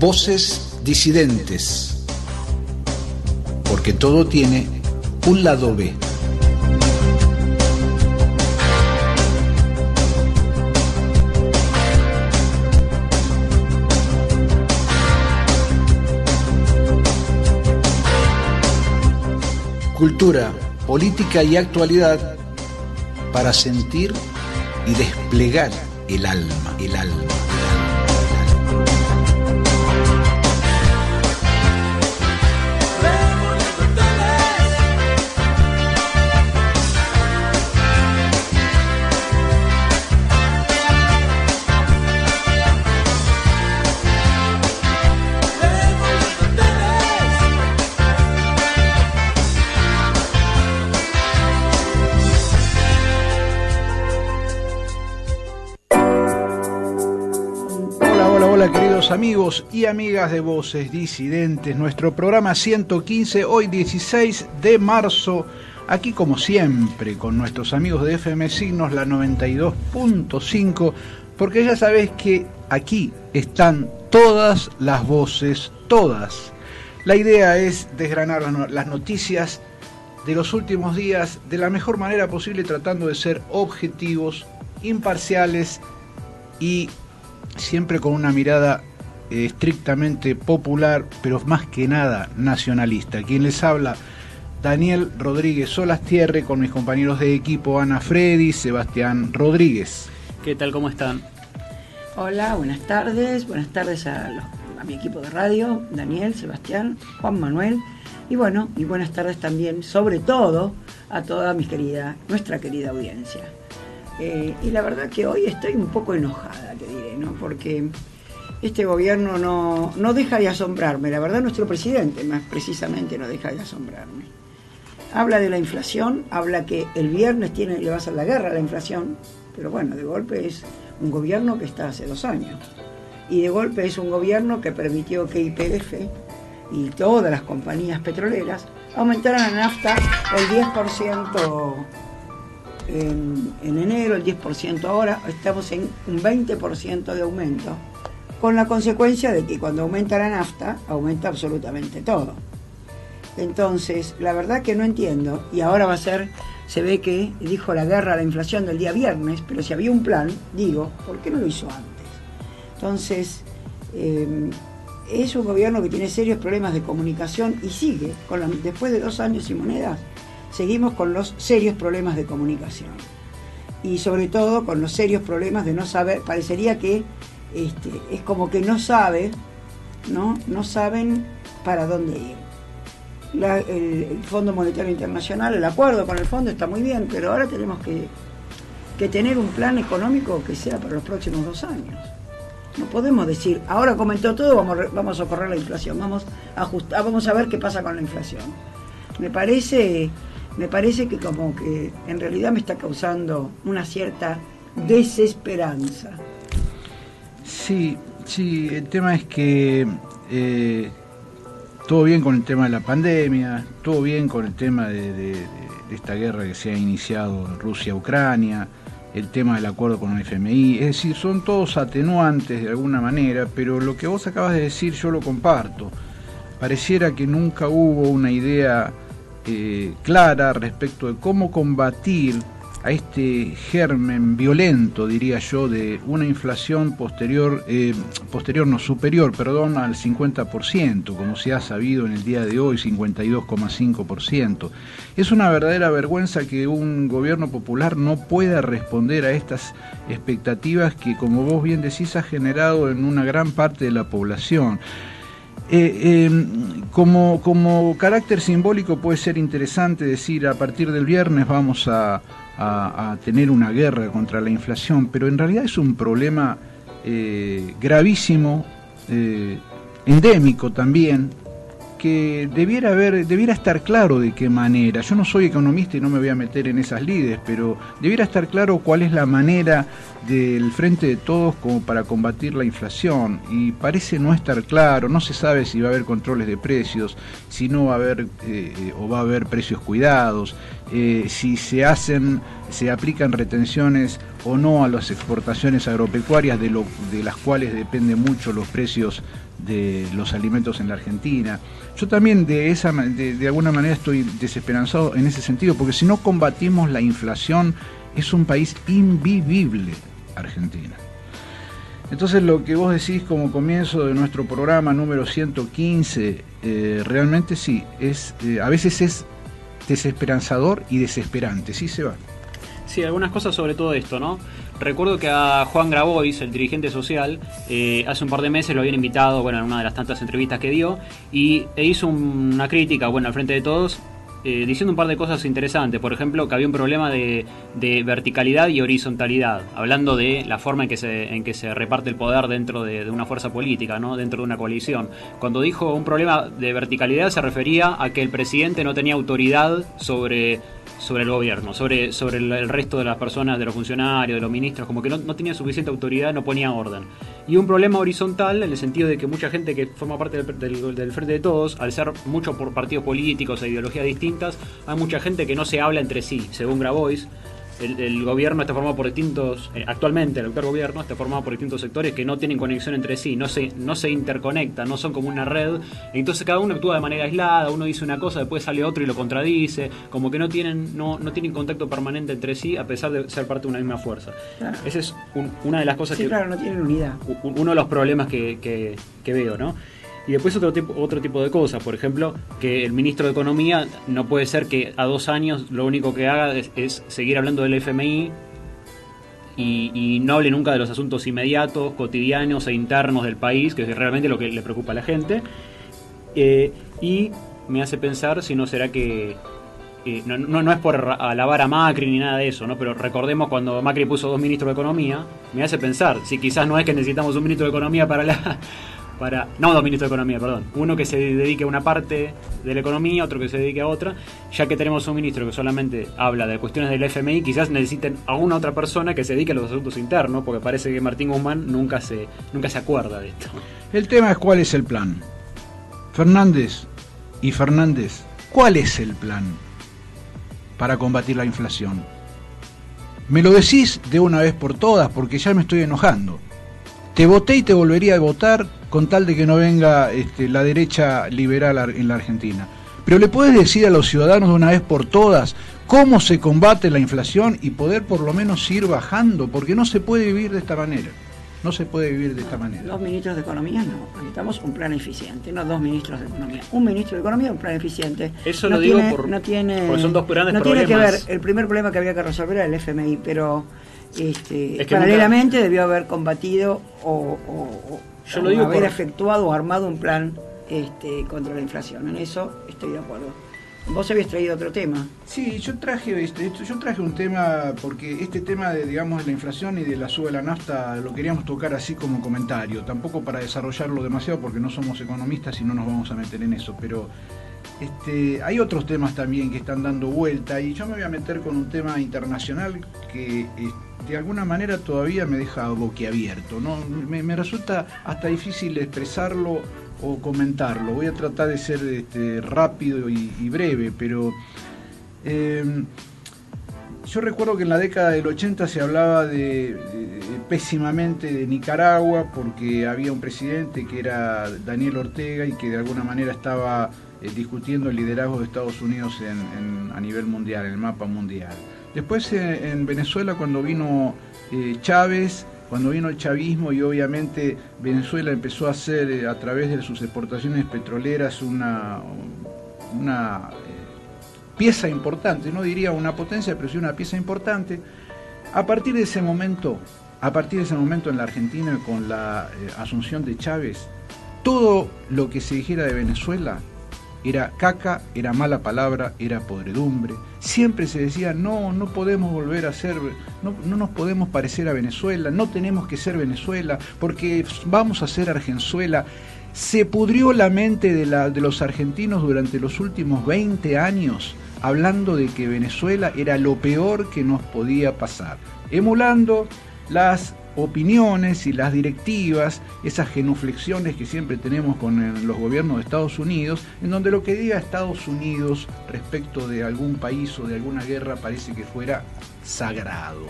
Voces disidentes, porque todo tiene un lado B. Cultura, política y actualidad para sentir y desplegar el alma, el alma. Queridos amigos y amigas de Voces Disidentes, nuestro programa 115, hoy 16 de marzo, aquí como siempre con nuestros amigos de FM Signos, la 92.5, porque ya sabés que aquí están todas las voces, todas. La idea es desgranar las noticias de los últimos días de la mejor manera posible, tratando de ser objetivos, imparciales y siempre con una mirada estrictamente popular, pero más que nada nacionalista. Quien les habla, Daniel Rodríguez Solastierre, con mis compañeros de equipo Ana Freddy, Sebastián Rodríguez. ¿Qué tal? ¿Cómo están? Hola, buenas tardes a mi equipo de radio, Daniel, Sebastián, Juan Manuel, y buenas tardes también, sobre todo, a toda nuestra querida audiencia. Y la verdad que hoy estoy un poco enojada, te diré, ¿no? Porque este gobierno no deja de asombrarme. La verdad, nuestro presidente, más precisamente, no deja de asombrarme. Habla de la inflación, habla que el viernes le va a hacer la guerra a la inflación, pero bueno, de golpe es un gobierno que está hace 2 años. Y de golpe es un gobierno que permitió que YPF y todas las compañías petroleras aumentaran la nafta el 10%. En enero, el 10% ahora, estamos en un 20% de aumento, con la consecuencia de que cuando aumenta la nafta, aumenta absolutamente todo. Entonces, la verdad que no entiendo, y ahora se ve que dijo la guerra a la inflación del día viernes, pero si había un plan, ¿por qué no lo hizo antes? Entonces, es un gobierno que tiene serios problemas de comunicación y sigue, después de 2 años sin monedas, seguimos con los serios problemas de comunicación y sobre todo con los serios problemas de no saber, parecería que es como que no saben para dónde ir. El Fondo Monetario Internacional, el acuerdo con el fondo está muy bien, pero ahora tenemos que tener un plan económico que sea para los próximos 2 años. No podemos decir, ahora comentó todo, vamos a socorrer la inflación, vamos a ver qué pasa con la inflación. Me parece que como que en realidad me está causando una cierta desesperanza. Sí, el tema es que todo bien con el tema de la pandemia, todo bien con el tema de esta guerra que se ha iniciado en Rusia-Ucrania, el tema del acuerdo con el FMI, es decir, son todos atenuantes de alguna manera, pero lo que vos acabas de decir yo lo comparto. Pareciera que nunca hubo una idea clara respecto de cómo combatir a este germen violento, diría yo, de una inflación superior al 50%, como se ha sabido en el día de hoy, 52,5%. Es una verdadera vergüenza que un gobierno popular no pueda responder a estas expectativas que, como vos bien decís, ha generado en una gran parte de la población. Como carácter simbólico puede ser interesante decir, a partir del viernes vamos a tener una guerra contra la inflación, pero en realidad es un problema gravísimo, endémico también, que debiera estar claro de qué manera. Yo no soy economista y no me voy a meter en esas lides, pero debiera estar claro cuál es la manera del Frente de Todos como para combatir la inflación, y parece no estar claro. No se sabe si va a haber controles de precios, si no va a haber o va a haber precios cuidados, si se aplican retenciones o no a las exportaciones agropecuarias, de las cuales dependen mucho los precios de los alimentos en la Argentina. Yo también de alguna manera estoy desesperanzado en ese sentido, porque si no combatimos la inflación, es un país invivible, Argentina. Entonces, lo que vos decís como comienzo de nuestro programa número 115, realmente sí, a veces es desesperanzador y desesperante. Sí, se va. Sí, algunas cosas sobre todo esto, ¿no? Recuerdo que a Juan Grabois, el dirigente social, hace un par de meses lo habían invitado, bueno, en una de las tantas entrevistas que dio, e hizo una crítica, bueno, al frente de todos, diciendo un par de cosas interesantes. Por ejemplo, que había un problema de verticalidad y horizontalidad, hablando de la forma en que se reparte el poder dentro de una fuerza política, ¿no? Dentro de una coalición. Cuando dijo un problema de verticalidad, se refería a que el presidente no tenía autoridad sobre el gobierno, sobre el resto de las personas, de los funcionarios, de los ministros, como que no tenía suficiente autoridad, no ponía orden. Y un problema horizontal en el sentido de que mucha gente que forma parte del Frente de Todos, al ser muchos por partidos políticos e ideologías distintas, hay mucha gente que no se habla entre sí. Según Grabois, el gobierno está formado por distintos, actualmente el actual gobierno está formado por distintos sectores que no tienen conexión entre sí, no se interconectan, no son como una red, entonces cada uno actúa de manera aislada, uno dice una cosa, después sale otro y lo contradice, como que no tienen contacto permanente entre sí a pesar de ser parte de una misma fuerza. Claro. Esa es una de las cosas sí, claro, no tienen unidad. Uno de los problemas que veo, ¿no? Y después otro tipo de cosas, por ejemplo, que el ministro de Economía no puede ser que a 2 años lo único que haga es seguir hablando del FMI y no hable nunca de los asuntos inmediatos, cotidianos e internos del país, que es realmente lo que le preocupa a la gente. Y me hace pensar si no será que... no es por alabar a Macri ni nada de eso, ¿no? Pero recordemos cuando Macri puso 2 ministros de Economía, me hace pensar si quizás no es que necesitamos un ministro de Economía no, 2 ministros de Economía, perdón. Uno que se dedique a una parte de la economía, otro que se dedique a otra. Ya que tenemos un ministro que solamente habla de cuestiones del FMI, quizás necesiten a una otra persona que se dedique a los asuntos internos, porque parece que Martín Guzmán nunca se acuerda de esto. El tema es cuál es el plan. Fernández, ¿cuál es el plan para combatir la inflación? Me lo decís de una vez por todas, porque ya me estoy enojando. Te voté y te volvería a votar con tal de que no venga la derecha liberal en la Argentina. Pero le puedes decir a los ciudadanos de una vez por todas cómo se combate la inflación y poder por lo menos ir bajando, porque no se puede vivir de esta manera. No se puede vivir de esta manera. 2 ministros de Economía no, necesitamos un plan eficiente, no 2 ministros de Economía. Un ministro de Economía, un plan eficiente. Eso no lo digo porque son 2 grandes problemas. Tiene que ver, el primer problema que había que resolver era el FMI, pero paralelamente debió haber combatido o haber efectuado o armado un plan contra la inflación. En eso estoy de acuerdo. Vos habías traído otro tema. Sí, yo traje un tema, porque este tema de, digamos, la inflación y de la suba de la nafta lo queríamos tocar así como comentario, tampoco para desarrollarlo demasiado porque no somos economistas y no nos vamos a meter en eso, pero hay otros temas también que están dando vuelta y yo me voy a meter con un tema internacional que de alguna manera todavía me deja boquiabierto, ¿no? Me resulta hasta difícil expresarlo o comentarlo. Voy a tratar de ser rápido y breve, pero yo recuerdo que en la década del 80 se hablaba pésimamente de Nicaragua porque había un presidente que era Daniel Ortega y que de alguna manera estaba discutiendo el liderazgo de Estados Unidos a nivel mundial, en el mapa mundial. Después en Venezuela cuando vino Chávez, cuando vino el chavismo y obviamente Venezuela empezó a hacer a través de sus exportaciones petroleras una pieza importante, no diría una potencia, pero sí una pieza importante. A partir de ese momento en la Argentina, con la asunción de Chávez, todo lo que se dijera de Venezuela era caca, era mala palabra, era podredumbre. Siempre se decía, no podemos volver a ser, no nos podemos parecer a Venezuela, no tenemos que ser Venezuela, porque vamos a ser Argenzuela. Se pudrió la mente de los argentinos durante los últimos 20 años, hablando de que Venezuela era lo peor que nos podía pasar, emulando las opiniones y las directivas, esas genuflexiones que siempre tenemos con los gobiernos de Estados Unidos, en donde lo que diga Estados Unidos respecto de algún país o de alguna guerra parece que fuera sagrado.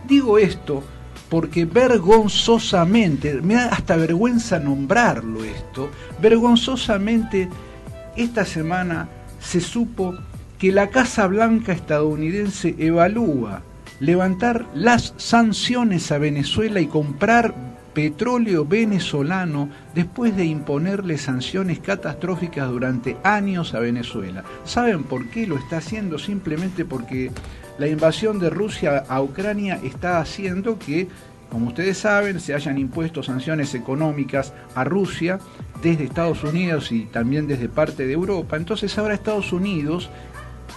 Digo esto porque vergonzosamente, me da hasta vergüenza nombrarlo esto, vergonzosamente esta semana se supo que la Casa Blanca estadounidense evalúa levantar las sanciones a Venezuela y comprar petróleo venezolano después de imponerle sanciones catastróficas durante años a Venezuela. ¿Saben por qué lo está haciendo? Simplemente porque la invasión de Rusia a Ucrania está haciendo que, como ustedes saben, se hayan impuesto sanciones económicas a Rusia desde Estados Unidos y también desde parte de Europa. Entonces ahora Estados Unidos,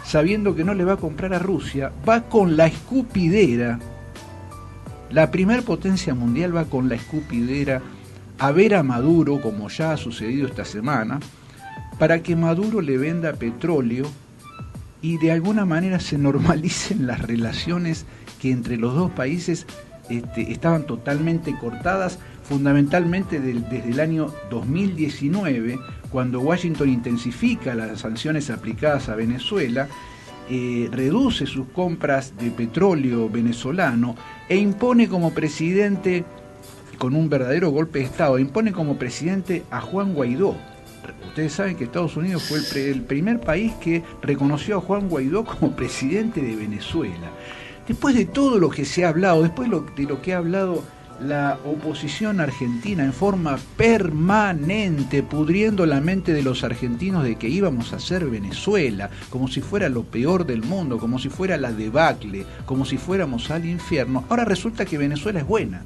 sabiendo que no le va a comprar a Rusia, va con la escupidera, la primer potencia mundial va con la escupidera a ver a Maduro, como ya ha sucedido esta semana, para que Maduro le venda petróleo y de alguna manera se normalicen las relaciones que entre los dos países estaban totalmente cortadas, fundamentalmente desde el año 2019, cuando Washington intensifica las sanciones aplicadas a Venezuela, reduce sus compras de petróleo venezolano e impone como presidente, con un verdadero golpe de Estado, impone como presidente a Juan Guaidó. Ustedes saben que Estados Unidos fue el primer país que reconoció a Juan Guaidó como presidente de Venezuela. Después de todo lo que se ha hablado, después de lo que ha hablado la oposición argentina en forma permanente, pudriendo la mente de los argentinos de que íbamos a hacer Venezuela, como si fuera lo peor del mundo, como si fuera la debacle, como si fuéramos al infierno, ahora resulta que Venezuela es buena.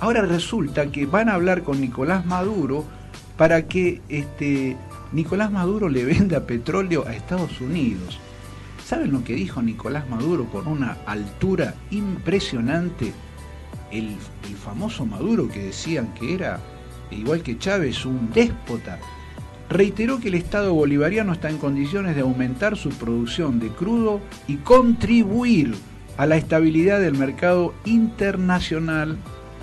Ahora resulta que van a hablar con Nicolás Maduro para que Nicolás Maduro le venda petróleo a Estados Unidos. ¿Saben lo que dijo Nicolás Maduro con una altura impresionante? El famoso Maduro, que decían que era, igual que Chávez, un déspota, reiteró que el Estado bolivariano está en condiciones de aumentar su producción de crudo y contribuir a la estabilidad del mercado internacional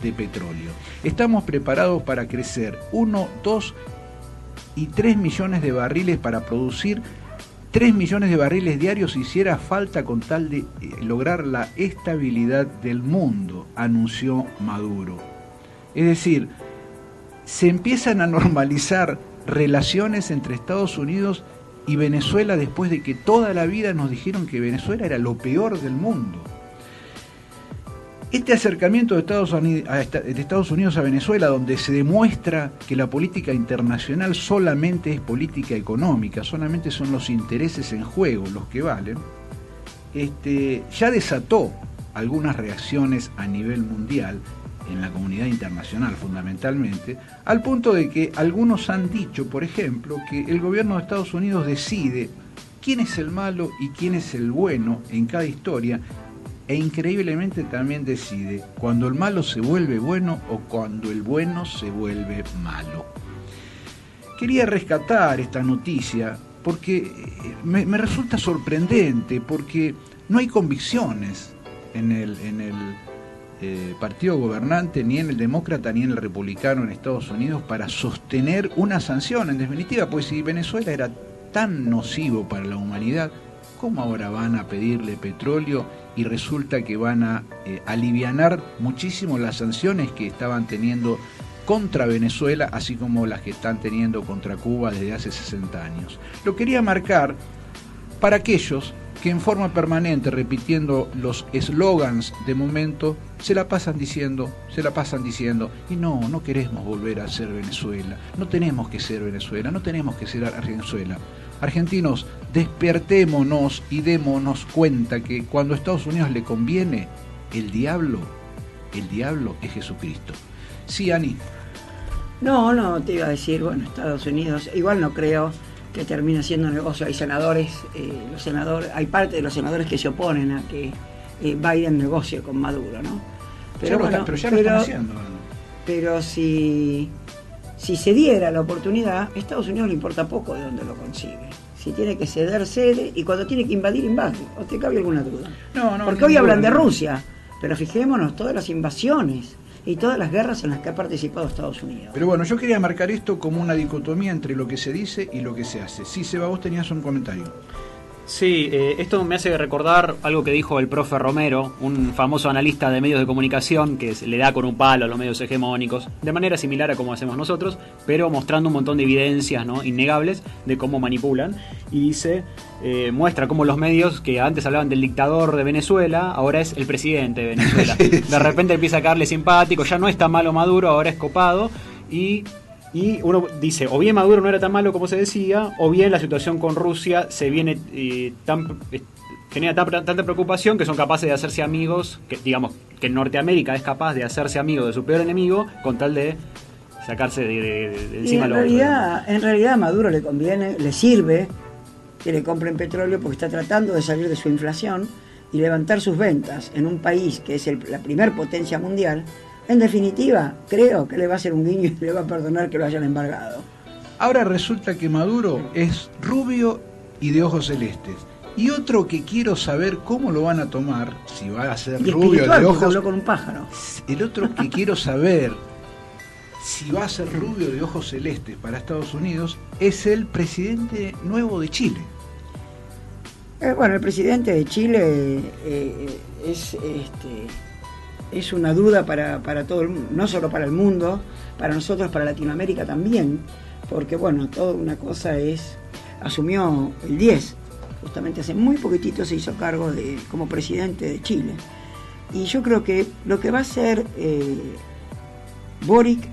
de petróleo. Estamos preparados para crecer 1, 2 y 3 millones de barriles para producir 3 millones de barriles diarios si hiciera falta con tal de lograr la estabilidad del mundo, anunció Maduro. Es decir, se empiezan a normalizar relaciones entre Estados Unidos y Venezuela después de que toda la vida nos dijeron que Venezuela era lo peor del mundo. Este acercamiento de Estados Unidos a Venezuela, donde se demuestra que la política internacional solamente es política económica, solamente son los intereses en juego los que valen, ya desató algunas reacciones a nivel mundial, en la comunidad internacional fundamentalmente, al punto de que algunos han dicho, por ejemplo, que el gobierno de Estados Unidos decide quién es el malo y quién es el bueno en cada historia, e increíblemente también decide cuando el malo se vuelve bueno o cuando el bueno se vuelve malo. Quería rescatar esta noticia porque me resulta sorprendente, porque no hay convicciones en el partido gobernante, ni en el demócrata ni en el republicano en Estados Unidos para sostener una sanción. En definitiva, pues si Venezuela era tan nocivo para la humanidad, ¿cómo ahora van a pedirle petróleo y resulta que van a alivianar muchísimo las sanciones que estaban teniendo contra Venezuela, así como las que están teniendo contra Cuba desde hace 60 años? Lo quería marcar para aquellos que en forma permanente, repitiendo los eslogans de momento, se la pasan diciendo, y no queremos volver a ser Venezuela, no tenemos que ser Venezuela, no tenemos que ser Venezuela. Argentinos, despertémonos y démonos cuenta que cuando a Estados Unidos le conviene, el diablo es Jesucristo. Sí, Ani. No, te iba a decir, bueno, Estados Unidos, igual no creo que termine siendo negocio. Hay senadores, hay parte de los senadores que se oponen a que Biden negocie con Maduro, ¿no? Pero ya lo están haciendo. Pero si se diera la oportunidad, a Estados Unidos le importa poco de dónde lo consigue. Si tiene que ceder, cede, y cuando tiene que invadir, invade. ¿O te cabe alguna duda? No, porque hoy hablan de Rusia. Pero fijémonos todas las invasiones y todas las guerras en las que ha participado Estados Unidos. Pero bueno, yo quería marcar esto como una dicotomía entre lo que se dice y lo que se hace. Sí, Seba, vos tenías un comentario. Sí, esto me hace recordar algo que dijo el profe Romero, un famoso analista de medios de comunicación que le da con un palo a los medios hegemónicos, de manera similar a como hacemos nosotros, pero mostrando un montón de evidencias, ¿no?, innegables de cómo manipulan. Y dice, muestra cómo los medios que antes hablaban del dictador de Venezuela, ahora es el presidente de Venezuela. De repente empieza a caerle simpático, ya no es tan malo Maduro, ahora es copado. Y uno dice, o bien Maduro no era tan malo como se decía, o bien la situación con Rusia se viene genera tanta preocupación que son capaces de hacerse amigos, que digamos que Norteamérica es capaz de hacerse amigo de su peor enemigo con tal de sacarse de encima en realidad a Maduro le conviene, le sirve que le compren petróleo porque está tratando de salir de su inflación y levantar sus ventas en un país que es la primer potencia mundial. En definitiva, creo que le va a hacer un guiño y le va a perdonar que lo hayan embargado. Ahora resulta que Maduro es rubio y de ojos celestes. Y otro que quiero saber cómo lo van a tomar, si va a ser y rubio de ojos... habló con un pájaro. El otro que quiero saber si va a ser rubio de ojos celestes para Estados Unidos es el presidente nuevo de Chile. Bueno, el presidente de Chile es una duda para todo el mundo, no solo para el mundo, para nosotros, para Latinoamérica también, porque bueno, toda una cosa asumió el 10, justamente hace muy poquitito se hizo cargo como presidente de Chile. Y yo creo que lo que va a hacer Boric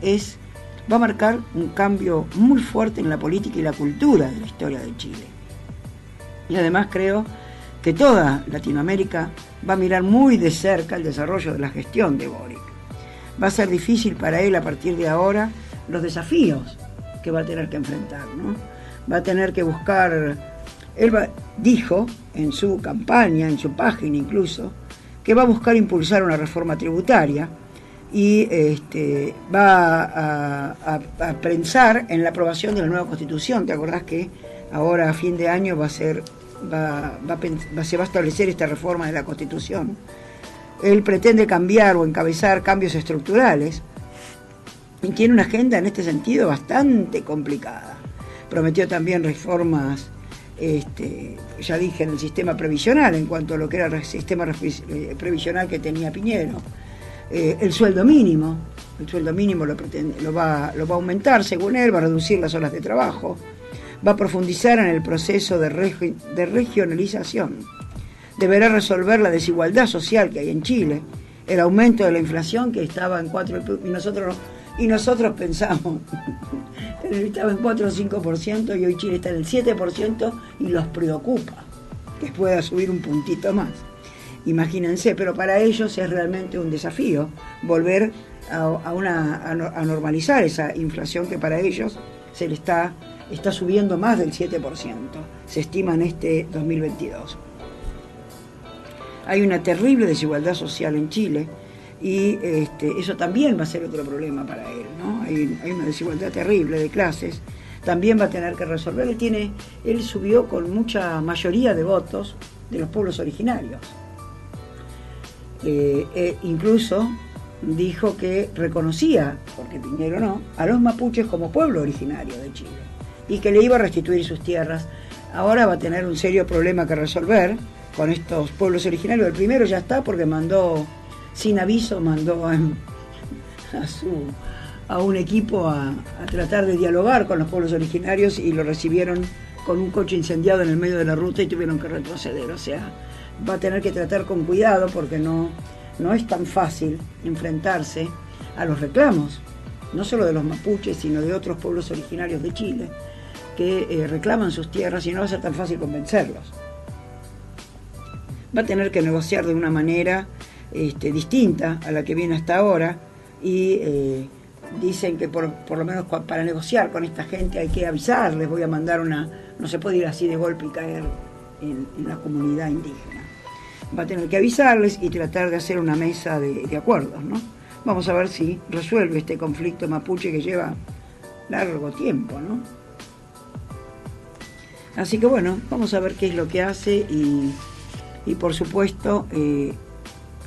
va a marcar un cambio muy fuerte en la política y la cultura de la historia de Chile. Y además creo que toda Latinoamérica va a mirar muy de cerca el desarrollo de la gestión de Boric. Va a ser difícil para él a partir de ahora los desafíos que va a tener que enfrentar, ¿no? Va a tener que buscar, dijo en su campaña, en su página incluso, que va a buscar impulsar una reforma tributaria y va a pensar en la aprobación de la nueva Constitución. ¿Te acordás que ahora a fin de año se va a establecer esta reforma de la Constitución? Él pretende cambiar o encabezar cambios estructurales y tiene una agenda en este sentido bastante complicada. Prometió también reformas, ya dije, en el sistema previsional, en cuanto a lo que era el sistema previsional que tenía Piñero. El sueldo mínimo lo va a aumentar, según él, va a reducir las horas de trabajo, va a profundizar en el proceso de regionalización, deberá resolver la desigualdad social que hay en Chile, el aumento de la inflación que estaba en 4%, y nosotros pensamos que estaba en 4 o 5% y hoy Chile está en el 7% y los preocupa que pueda subir un puntito más. Imagínense, pero para ellos es realmente un desafío volver a normalizar esa inflación que para ellos se le está subiendo más del 7%, se estima en este 2022. Hay una terrible desigualdad social en Chile y eso también va a ser otro problema para él, ¿no? Hay una desigualdad terrible de clases, también va a tener que resolver. Él subió con mucha mayoría de votos de los pueblos originarios. Incluso dijo que reconocía, porque Piñero no, a los mapuches como pueblo originario de Chile y que le iba a restituir sus tierras. Ahora va a tener un serio problema que resolver con estos pueblos originarios. El primero ya está porque sin aviso, mandó a un equipo a tratar de dialogar con los pueblos originarios y lo recibieron con un coche incendiado en el medio de la ruta y tuvieron que retroceder. O sea, va a tener que tratar con cuidado porque no es tan fácil enfrentarse a los reclamos, no solo de los mapuches, sino de otros pueblos originarios de Chile que reclaman sus tierras y no va a ser tan fácil convencerlos. Va a tener que negociar de una manera distinta a la que viene hasta ahora y dicen que por lo menos para negociar con esta gente hay que avisarles, voy a mandar no se puede ir así de golpe y caer en la comunidad indígena. Va a tener que avisarles y tratar de hacer una mesa de acuerdos, ¿no? Vamos a ver si resuelve este conflicto mapuche que lleva largo tiempo, ¿no? Así que bueno, vamos a ver qué es lo que hace y por supuesto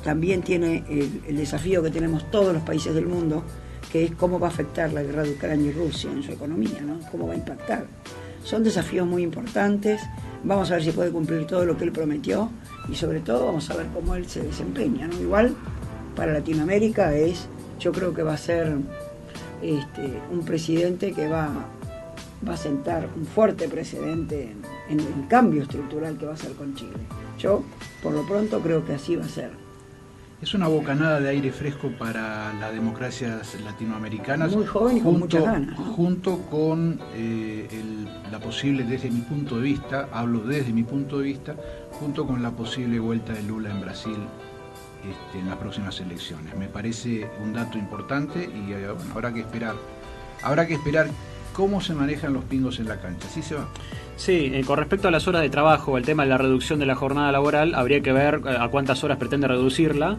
también tiene el desafío que tenemos todos los países del mundo, que es cómo va a afectar la guerra de Ucrania y Rusia en su economía, ¿no? Cómo va a impactar. Son desafíos muy importantes. Vamos a ver si puede cumplir todo lo que él prometió y sobre todo vamos a ver cómo él se desempeña, ¿no? Igual para Latinoamérica yo creo que va a ser un presidente que va a sentar un fuerte precedente en el cambio estructural que va a hacer con Chile. Yo, por lo pronto, creo que así va a ser. Es una bocanada de aire fresco para las democracias latinoamericanas. Muy joven y con muchas ganas, ¿no? Junto con la posible, desde mi punto de vista, hablo desde mi punto de vista, junto con la posible vuelta de Lula en Brasil en las próximas elecciones. Me parece un dato importante y bueno, habrá que esperar. Habrá que esperar cómo se manejan los pingos en la cancha. ¿Sí se va? Sí, con respecto a las horas de trabajo, el tema de la reducción de la jornada laboral, habría que ver a cuántas horas pretende reducirla.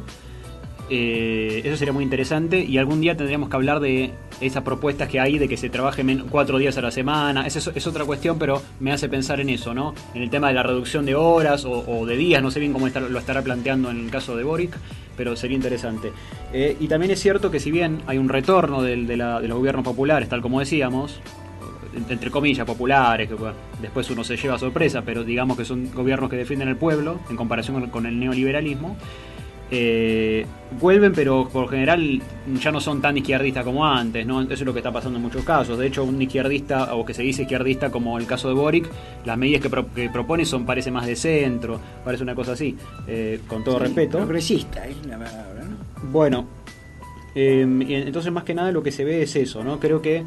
Eso sería muy interesante y algún día tendríamos que hablar de esas propuestas que hay de que se trabaje 4 días a la semana. Esa es otra cuestión, pero me hace pensar en eso, ¿no? En el tema de la reducción de horas o de días, no sé bien cómo lo estará planteando en el caso de Boric, pero sería interesante. Y también es cierto que si bien hay un retorno de los gobiernos populares, tal como decíamos, entre comillas, populares, que bueno, después uno se lleva sorpresa, pero digamos que son gobiernos que defienden al pueblo en comparación con el neoliberalismo, vuelven, pero por general ya no son tan izquierdistas como antes, ¿no? Eso es lo que está pasando en muchos casos. De hecho, un izquierdista, o que se dice izquierdista, como el caso de Boric, las medidas que propone parece más de centro, parece una cosa así, con todo respeto. Progresista es la palabra, ¿no? Bueno, entonces más que nada lo que se ve es eso, ¿no? Creo que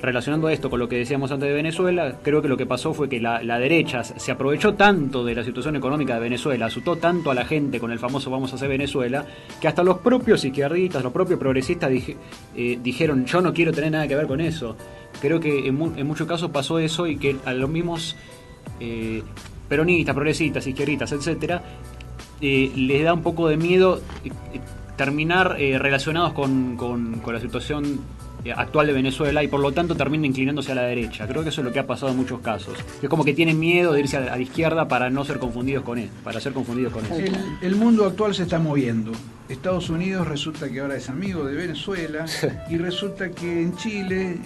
relacionando esto con lo que decíamos antes de Venezuela, creo que lo que pasó fue que la derecha se aprovechó tanto de la situación económica de Venezuela, asustó tanto a la gente con el famoso vamos a hacer Venezuela, que hasta los propios izquierdistas, los propios progresistas dijeron yo no quiero tener nada que ver con eso. Creo que en muchos casos pasó eso y que a los mismos peronistas, progresistas, izquierdistas, etcétera, les da un poco de miedo terminar relacionados con la situación actual de Venezuela y por lo tanto termina inclinándose a la derecha. Creo que eso es lo que ha pasado en muchos casos. Es como que tienen miedo de irse a la izquierda para no ser confundidos con él, para ser confundidos con él. El mundo actual se está moviendo. Estados Unidos resulta que ahora es amigo de Venezuela y resulta que en Chile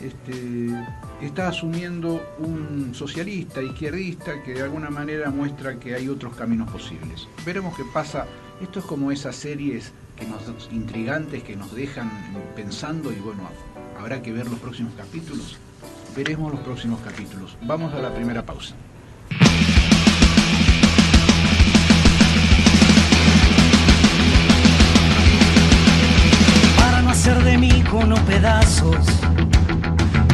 está asumiendo un socialista, izquierdista, que de alguna manera muestra que hay otros caminos posibles. Veremos qué pasa. Esto es como esas series intrigantes que nos dejan pensando y bueno, habrá que ver los próximos capítulos. Veremos los próximos capítulos. Vamos a la primera pausa. Para no hacer de mí cono pedazos,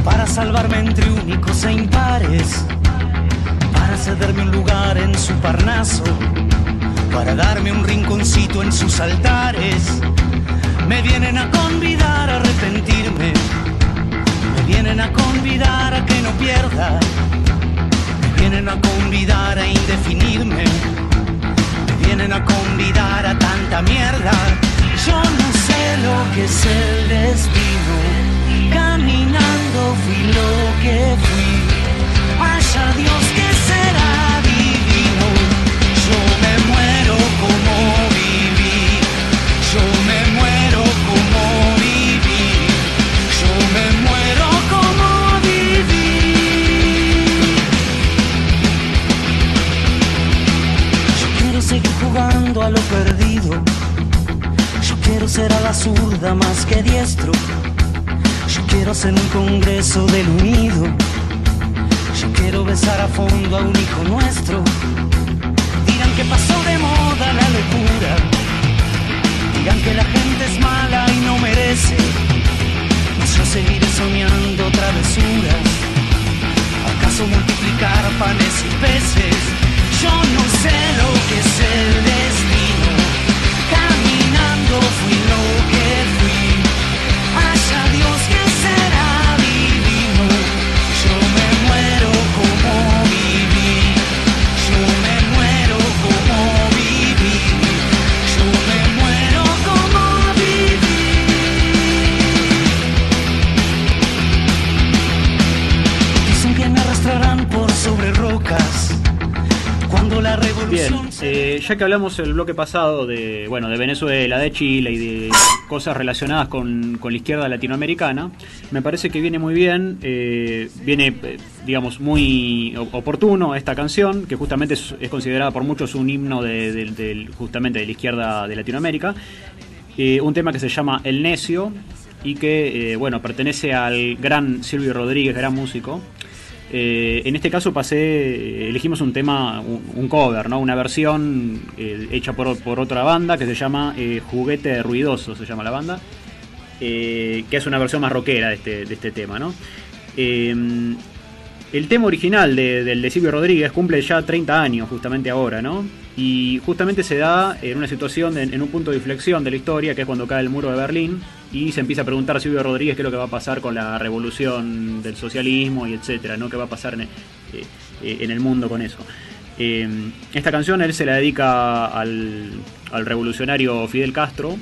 para salvarme entre únicos e impares, para cederme un lugar en su Parnaso, para darme un rinconcito en sus altares. Me vienen a convidar a arrepentirme, me vienen a convidar a que no pierda, me vienen a convidar a indefinirme, me vienen a convidar a tanta mierda. Yo no sé lo que es el destino, caminando fui lo que fui, vaya Dios que será divino. Yo me muero como viví, yo me muero como viví, yo me muero como viví. Yo quiero seguir jugando a lo perdido, yo quiero ser a la zurda más que diestro, yo quiero hacer un congreso del unido, yo quiero besar a fondo a un hijo nuestro. Que pasó de moda la locura, digan que la gente es mala y no merece, pues yo seguiré soñando travesuras, acaso multiplicar panes y peces. Yo no sé lo que es el destino, caminando fui lo que fui, haya Dios que será divino. Yo me muero como viví, yo me muero como viví. ya que hablamos el bloque pasado de Venezuela, de Chile y de cosas relacionadas con la izquierda latinoamericana, me parece que viene muy bien, digamos, muy oportuno esta canción, que justamente es considerada por muchos un himno justamente de la izquierda de Latinoamérica. Un tema que se llama El Necio y que, pertenece al gran Silvio Rodríguez, gran músico. En este caso elegimos un tema, un cover, ¿no? Una versión hecha por otra banda que se llama Juguete Ruidoso, se llama la banda, que es una versión más rockera de este tema, ¿no? El tema original del de Silvio Rodríguez cumple ya 30 años justamente ahora, ¿no? Y justamente se da en una situación, en un punto de inflexión de la historia, que es cuando cae el muro de Berlín y se empieza a preguntar a Silvio Rodríguez qué es lo que va a pasar con la revolución del socialismo y etcétera, ¿no? ¿Qué va a pasar en el mundo con eso? Esta canción él se la dedica al revolucionario Fidel Castro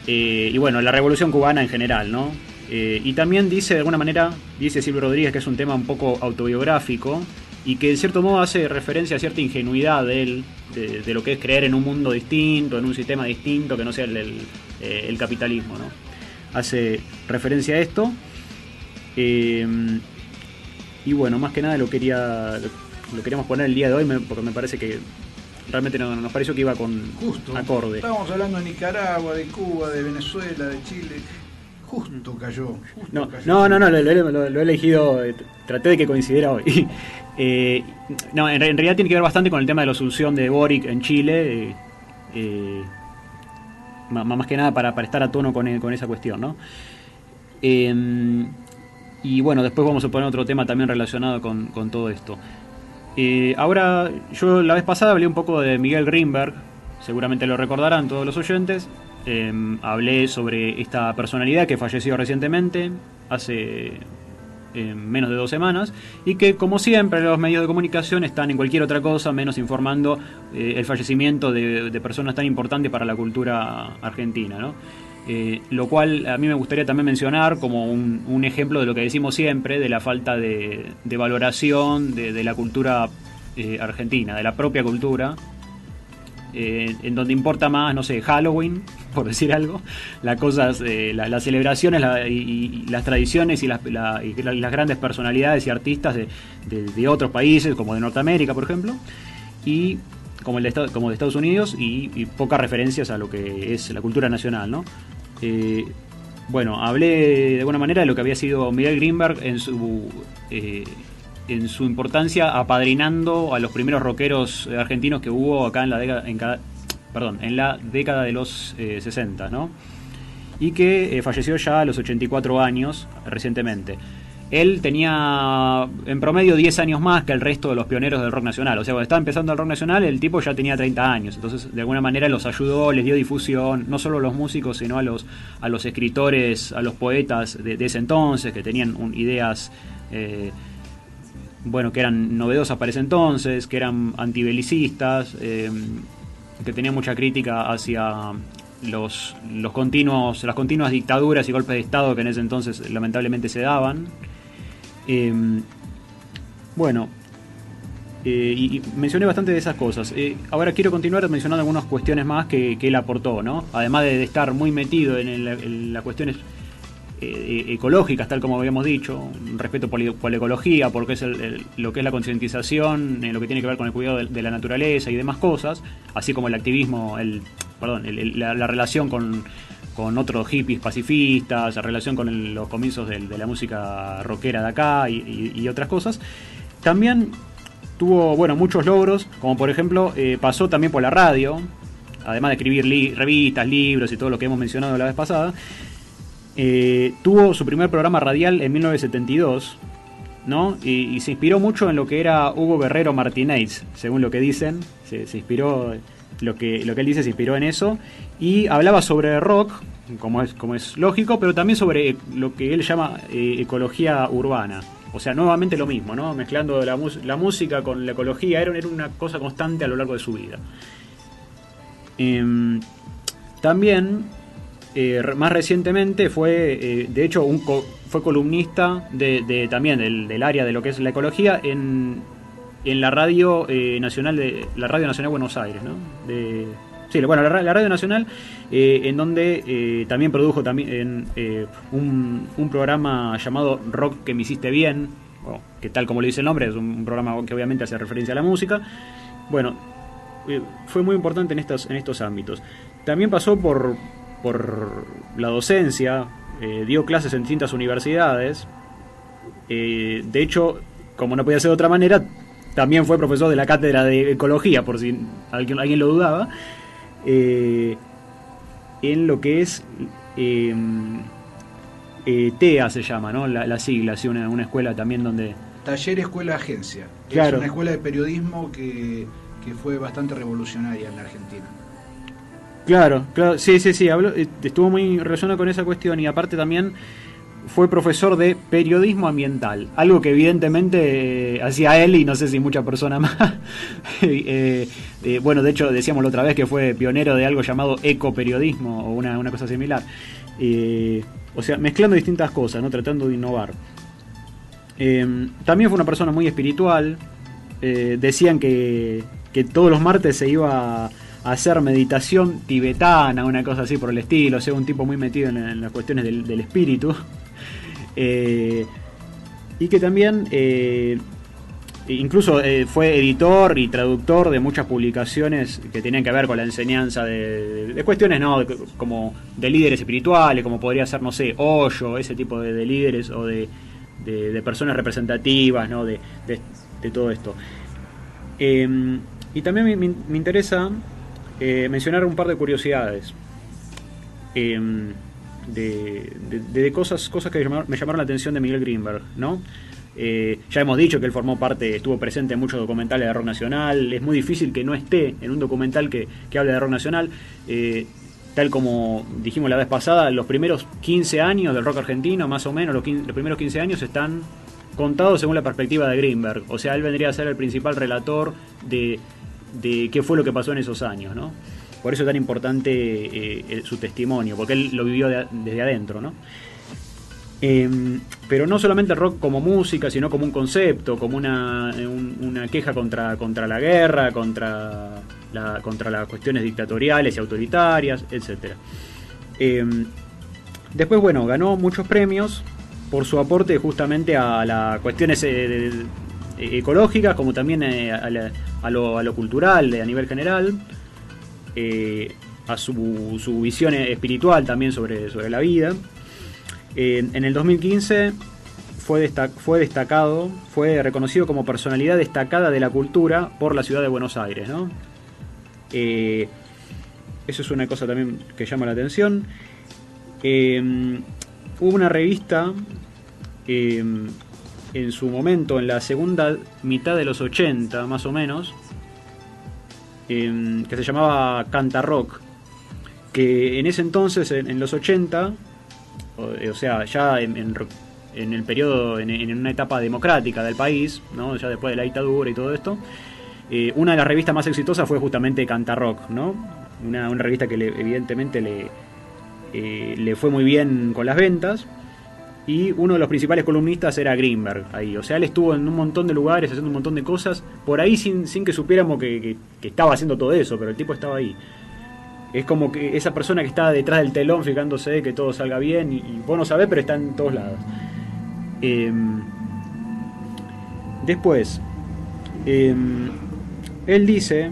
y la revolución cubana en general, ¿no? Y también dice, de alguna manera, dice Silvio Rodríguez que es un tema un poco autobiográfico y que en cierto modo hace referencia a cierta ingenuidad de él, de lo que es creer en un mundo distinto, en un sistema distinto que no sea el capitalismo, ¿no? Hace referencia a esto. Y más que nada lo queríamos poner el día de hoy porque me parece que realmente nos pareció que iba con justo acorde. Estábamos hablando de Nicaragua, de Cuba, de Venezuela, de Chile. Justo cayó. No, lo he elegido, traté de que coincidiera hoy. En realidad tiene que ver bastante con el tema de la asunción de Boric en Chile, más que nada para estar a tono con esa cuestión, ¿no? Después vamos a poner otro tema también relacionado con todo esto. Ahora, yo la vez pasada hablé un poco de Miguel Grinberg, seguramente lo recordarán todos los oyentes. Hablé sobre esta personalidad que falleció recientemente, hace menos de 2 semanas, y que, como siempre, los medios de comunicación están en cualquier otra cosa menos informando el fallecimiento de personas tan importantes para la cultura argentina, ¿no? Lo cual a mí me gustaría también mencionar como un ejemplo de lo que decimos siempre, de la falta de valoración de la cultura argentina, de la propia cultura, en donde importa más, no sé, Halloween, por decir algo, las celebraciones y las tradiciones y las grandes personalidades y artistas de otros países, como de Norteamérica, por ejemplo, y como de Estados Unidos, y pocas referencias a lo que es la cultura nacional, ¿no? Hablé de alguna manera de lo que había sido Miguel Grinberg en su importancia apadrinando a los primeros rockeros argentinos que hubo acá en la década de los 60, ¿no? Y que falleció ya a los 84 años recientemente. Él tenía en promedio 10 años más que el resto de los pioneros del rock nacional. O sea, cuando estaba empezando el rock nacional, el tipo ya tenía 30 años. Entonces, de alguna manera los ayudó, les dio difusión, no solo a los músicos, sino a los escritores, a los poetas de ese entonces, que tenían ideas que eran novedosas para ese entonces, que eran antibelicistas, que tenían mucha crítica hacia las continuas dictaduras y golpes de Estado que en ese entonces lamentablemente se daban. Y mencioné bastante de esas cosas. Ahora quiero continuar mencionando algunas cuestiones más que él aportó, ¿no? Además de estar muy metido en las cuestiones ecológicas, tal como habíamos dicho, un respeto por la ecología, porque es lo que es la concientización en lo que tiene que ver con el cuidado de la naturaleza y demás cosas, así como el activismo, la relación con otros hippies pacifistas, la relación con los comienzos de la música rockera de acá y otras cosas. También tuvo muchos logros, como por ejemplo pasó también por la radio, además de escribir revistas, libros y todo lo que hemos mencionado la vez pasada. Tuvo su primer programa radial en 1972, ¿no? Y se inspiró mucho en lo que era Hugo Guerrero Martínez, según lo que dicen. Se inspiró, lo que él dice, se inspiró en eso. Y hablaba sobre rock, como es lógico, pero también sobre lo que él llama ecología urbana. O sea, nuevamente lo mismo, ¿no? Mezclando la música con la ecología, era una cosa constante a lo largo de su vida. También, más recientemente, fue columnista también del área de lo que es la ecología en en la radio nacional la Radio Nacional de Buenos Aires, ¿no? Sí, bueno, la Radio Nacional, en donde también produjo un programa llamado Rock que me hiciste bien, bueno, que tal como le dice el nombre, es un programa que obviamente hace referencia a la música. Bueno, fue muy importante en estos ámbitos. También pasó por la docencia, dio clases en distintas universidades. De hecho, como no podía ser de otra manera, también fue profesor de la cátedra de Ecología, por si alguien lo dudaba, en lo que es TEA se llama, ¿no? La sigla, ¿sí? Una escuela también donde... Taller Escuela Agencia. Claro. Es una escuela de periodismo que fue bastante revolucionaria en la Argentina. Claro, sí, estuvo muy relacionado con esa cuestión, y aparte también fue profesor de periodismo ambiental, algo que evidentemente hacía él y no sé si muchas personas más. Bueno, de hecho decíamos la otra vez que fue pionero de algo llamado ecoperiodismo o una cosa similar. O sea, mezclando distintas cosas, ¿no? Tratando de innovar. También fue una persona muy espiritual. Decían que todos los martes se iba a hacer meditación tibetana, una cosa así por el estilo, o sea, un tipo muy metido en las cuestiones del espíritu. Y que también incluso fue editor y traductor de muchas publicaciones que tenían que ver con la enseñanza de cuestiones, ¿no? Como de líderes espirituales, como podría ser, no sé, Osho, ese tipo de líderes, o de personas representativas, ¿no? De todo esto. Y también me interesa mencionar un par de curiosidades de cosas que me llamaron la atención de Miguel Grinberg, ¿no? Ya hemos dicho que él estuvo presente en muchos documentales de rock nacional. Es muy difícil que no esté en un documental que hable de rock nacional. Tal como dijimos la vez pasada, los primeros 15 años del rock argentino, más o menos, los primeros 15 años están contados según la perspectiva de Grinberg. O sea, él vendría a ser el principal relator de qué fue lo que pasó en esos años, ¿no? Por eso es tan importante su testimonio, porque él lo vivió desde adentro, ¿no? Pero no solamente el rock como música, sino como un concepto, como una queja contra la guerra, contra las cuestiones dictatoriales y autoritarias, etc. Después, bueno, ganó muchos premios por su aporte justamente a las cuestiones ecológicas, como también a lo cultural a nivel general, a su visión espiritual también sobre la vida. En el 2015 fue reconocido como personalidad destacada de la cultura por la ciudad de Buenos Aires, ¿no? Eso es una cosa también que llama la atención. Hubo una revista en su momento, en la segunda mitad de los 80 más o menos, que se llamaba Canta Rock, que en ese entonces, en los 80, o sea, ya en el periodo, en una etapa democrática del país, ¿no? Ya después de la dictadura y todo esto, una de las revistas más exitosas fue justamente Canta Rock, ¿no? Una revista que evidentemente le fue muy bien con las ventas, y uno de los principales columnistas era Grinberg ahí. O sea, él estuvo en un montón de lugares haciendo un montón de cosas por ahí sin que supiéramos que estaba haciendo todo eso, pero el tipo estaba ahí. Es como que esa persona que está detrás del telón fijándose de que todo salga bien, y vos no sabés, pero está en todos lados. Después, él dice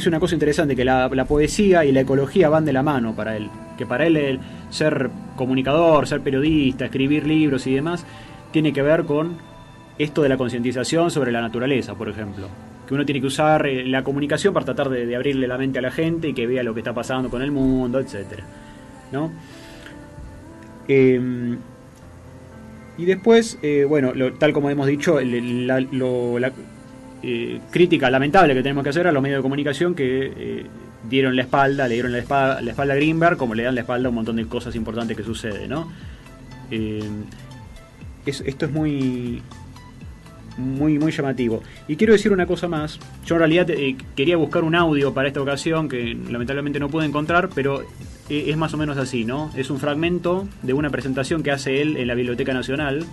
una cosa interesante, que la poesía y la ecología van de la mano para él. Que para él el ser comunicador, ser periodista, escribir libros y demás, tiene que ver con esto de la concientización sobre la naturaleza, por ejemplo. Que uno tiene que usar la comunicación para tratar de abrirle la mente a la gente y que vea lo que está pasando con el mundo, etcétera, ¿no? Y después, bueno, tal como hemos dicho, la crítica lamentable que tenemos que hacer a los medios de comunicación que le dieron la espalda a Grinberg, como le dan la espalda a un montón de cosas importantes que suceden, ¿no? Esto es muy llamativo. Y quiero decir una cosa más. Yo en realidad quería buscar un audio para esta ocasión que lamentablemente no pude encontrar, pero es más o menos así, ¿no? Es un fragmento de una presentación que hace él en la Biblioteca Nacional.